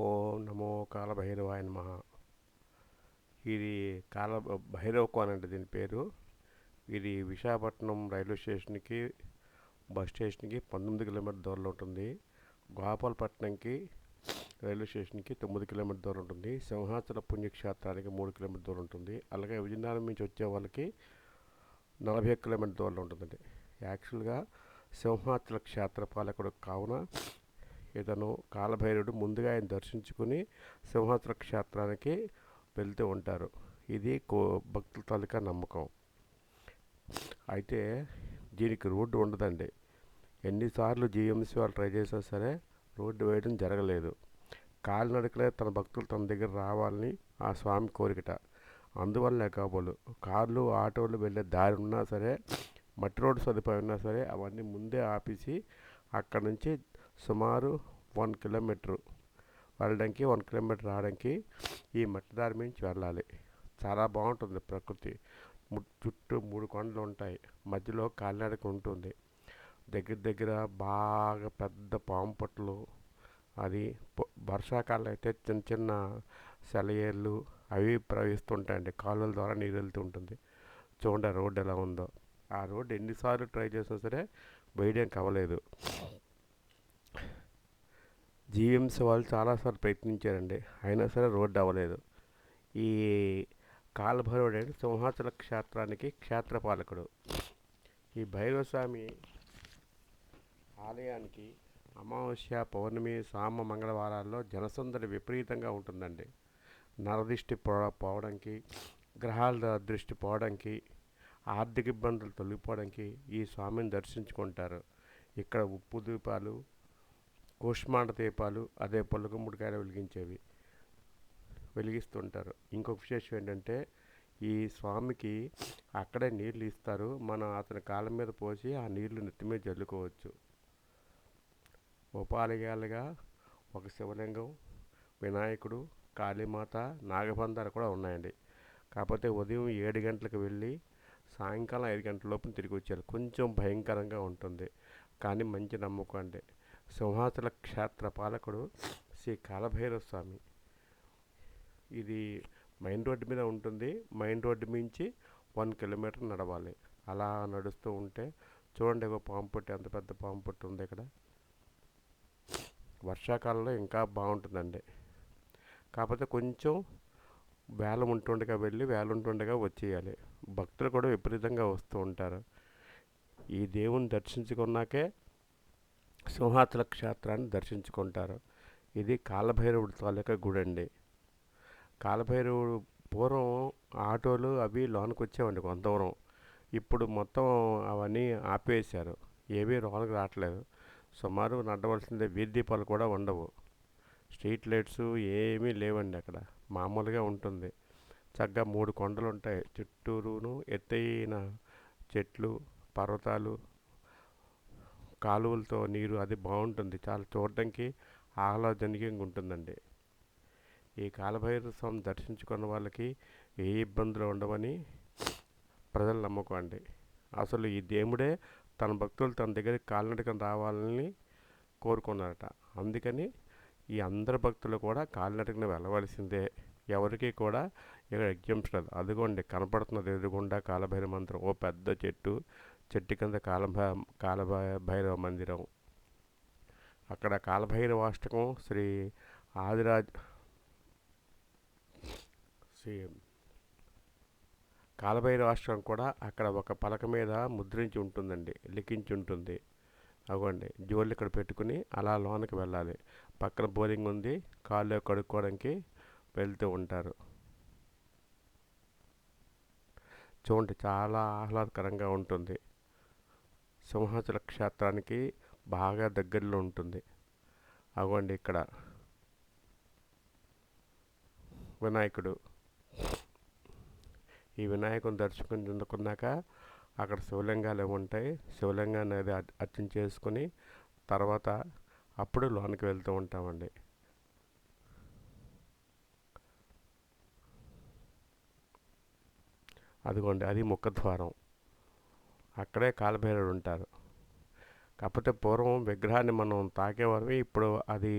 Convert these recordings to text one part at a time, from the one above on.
ఓం నమో కాలభైరవాయ నమః. ఇది కాల భైరవ కోన అంటే దీని పేరు. ఇది విశాఖపట్నం రైల్వే స్టేషన్కి బస్ స్టేషన్కి 19 కిలోమీటర్ దూరంలో ఉంటుంది. గోపాలపట్నంకి రైల్వే స్టేషన్కి 9 కిలోమీటర్ దూరం ఉంటుంది. సింహాచల పుణ్యక్షేత్రానికి 3 కిలోమీటర్ దూరం ఉంటుంది. అలాగే విజయనగరం నుంచి వచ్చే వాళ్ళకి 41 కిలోమీటర్ దూరంలో ఉంటుందండి. యాక్చువల్గా సింహాచల క్షేత్ర పాలకుడు కావున ఇతను కాలభైరవుడు ముందుగా ఆయన దర్శించుకుని సింహాచల క్షేత్రానికి వెళ్తూ ఉంటారు. ఇది భక్తుల తాలూకా నమ్మకం. అయితే దీనికి రోడ్డు ఉండదండి. ఎన్నిసార్లు జీఎంసీ వాళ్ళు ట్రై చేసినా సరే రోడ్డు వేయడం జరగలేదు. కాలినడకలే తన భక్తులు తన దగ్గర రావాలని ఆ స్వామి కోరికట. అందువల్లే కాబోలు కార్లు ఆటోలు వెళ్ళే దారి ఉన్నా సరే, మట్టి రోడ్డు సదుపాయం ఉన్నా సరే అవన్నీ ముందే ఆపేసి అక్కడ నుంచి సుమారు 1 కిలోమీటర్ వెళ్ళడానికి 1 కిలోమీటర్ రావడానికి ఈ మట్టి దారి నుంచి వెళ్ళాలి. చాలా బాగుంటుంది ప్రకృతి. చుట్టూ 3 కొండలు ఉంటాయి. మధ్యలో కాలినడక ఉంటుంది. దగ్గర దగ్గర బాగా పెద్ద పాము పుట్టలు. అది వర్షాకాలం అయితే చిన్న చిన్న సెలయేళ్ళు అవి ప్రవహిస్తుంటాయండి. కాలువల ద్వారా నీరు వెళ్తూ ఉంటుంది. చూడండి ఆ రోడ్డు ఎలా ఉందో. ఆ రోడ్డు ఎన్నిసార్లు ట్రై చేసినా సరే వేయడానికి అవ్వలేదు. జీఎంసీ వాళ్ళు చాలాసార్లు ప్రయత్నించారండి, అయినా సరే రోడ్డు అవ్వలేదు. ఈ కాలభైరవుడు అంటే సింహాచల క్షేత్రానికి క్షేత్రపాలకుడు. ఈ భైరవస్వామి ఆలయానికి అమావాస్య, పౌర్ణమి, సామ మంగళవారాల్లో జనసందడి విపరీతంగా ఉంటుందండి. నరదృష్టి పోవడానికి, గ్రహాల దృష్టి పోవడానికి, ఆర్థిక ఇబ్బందులు తొలగిపోవడానికి ఈ స్వామిని దర్శించుకుంటారు. ఇక్కడ ఉప్పు దీపాలు, కూష్మాండ దీపాలు, అదే పొలగుమ్మడికాయలు వెలిగిస్తుంటారు. ఇంకొక విశేషం ఏంటంటే ఈ స్వామికి అక్కడే నీళ్ళు ఇస్తారు. మనం అతని కాళ్ళ మీద పోసి ఆ నీళ్లు నెత్తి మీద జల్లుకోవచ్చు. ఉపాలయాలుగా ఒక శివలింగం, వినాయకుడు, కాళీమాత, నాగబంధాలు కూడా ఉన్నాయండి. కాకపోతే ఉదయం 7 గంటలకు వెళ్ళి సాయంకాలం 5 గంటల లోపు తిరిగి వచ్చారు. కొంచెం భయంకరంగా ఉంటుంది, కానీ మంచి నమ్మకం అండి. సింహాచల క్షేత్ర పాలకుడు శ్రీ కాలభైరవ స్వామి. ఇది మెయిన్ రోడ్డు మీద ఉంటుంది. మెయిన్ రోడ్డు మించి 1 కిలోమీటర్ నడవాలి. అలా నడుస్తూ ఉంటే చూడండి, ఒక పాము పుట్టు, ఎంత పెద్ద పాము పుట్టు ఉంది ఇక్కడ. వర్షాకాలంలో ఇంకా బాగుంటుందండి. కాకపోతే కొంచెం వేలం ఉంటుండగా వెళ్ళి వేలం ఉంటుండగా వచ్చేయాలి. భక్తులు కూడా విపరీతంగా వస్తూ ఉంటారు. ఈ దేవుని దర్శించుకున్నాకే సింహాచల క్షేత్రాన్ని దర్శించుకుంటారు. ఇది కాలభైరవుడి తాలూకా గుడి అండి. కాలభైరవుడు పూర్వం ఆటోలు అవి లోనికి వచ్చేవండి కొంత దూరం. ఇప్పుడు మొత్తం అవన్నీ ఆపేశారు. ఏమీ లోనికి రావట్లేదు. సుమారు నడవలసిందే. వీధి దీపాలు కూడా ఉండవు. స్ట్రీట్ లైట్స్ ఏమీ లేవండి అక్కడ. మామూలుగా ఉంటుంది. చక్కగా 3 కొండలు ఉంటాయి. చుట్టూరును ఎత్తైన చెట్లు, పర్వతాలు, కాలువలతో నీరు, అది బాగుంటుంది. చాలా చూడడానికి ఆహ్లాదజనకంగా ఉంటుందండి. ఈ కాలభైరవ స్వామి దర్శించుకున్న వాళ్ళకి ఏ ఇబ్బందులు ఉండవని ప్రజల నమ్మకం అండి. అసలు ఈ దేవుడే తన భక్తులు తన దగ్గరికి కాలినడకన రావాలని కోరుకున్నారట. అందుకని ఈ అందరు భక్తులు కూడా కాలినడకన వెళ్ళవలసిందే. ఎవరికి కూడా ఇక్కడ ఎగ్జామ్షన్ లేదు. అదిగోండి కనపడుతున్నది ఎదురుగుండా కాలభైరవ మందిరం. ఓ పెద్ద చెట్టు కింద కాలభైరవ మందిరం. అక్కడ కాలభైరవాష్టకం, శ్రీ కాలభైరవాష్టకం కూడా అక్కడ ఒక పలక మీద ముద్రించి ఉంటుందండి, లిఖించి ఉంటుంది. అవ్వండి జోళ్ళు ఇక్కడ పెట్టుకుని అలా లోనికి వెళ్ళాలి. పక్కన బోరింగ్ ఉంది, కాళ్ళు కడుక్కోవడానికి వెళ్తూ ఉంటారు. చూడండి, చాలా ఆహ్లాదకరంగా ఉంటుంది. సింహాచల క్షేత్రానికి బాగా దగ్గరలో ఉంటుంది. అవ్వండి ఇక్కడ వినాయకుడు. ఈ వినాయకుని దర్శించుకున్నాక అక్కడ శివలింగాలు ఉంటాయి. శివలింగాన్ని అది అర్చన చేసుకుని తర్వాత అప్పుడు లోనికి వెళ్తూ ఉంటామండి. అదిగోండి, అది ముఖద్వారం. అక్కడే కాలభైరవుడు ఉంటారు. కాకపోతే పూర్వం విగ్రహాన్ని మనం తాకేవారు. ఇప్పుడు అది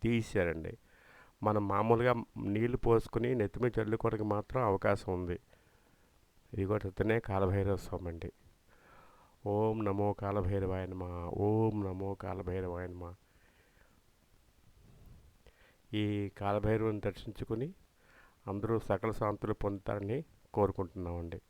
తీశారండి. మనం మామూలుగా నీళ్లు పోసుకుని నెత్తి మీద చల్లుకోవడానికి మాత్రం అవకాశం ఉంది. ఇది కూడా ఇతనే కాలభైరవ స్వామి అండి. ఓం నమో కాలభైరవాయ నమః. ఓం నమో కాలభైరవాయ నమః. ఈ కాలభైరవుని దర్శించుకుని అందరూ సకల శాంతులు పొందుతారని కోరుకుంటున్నామండి.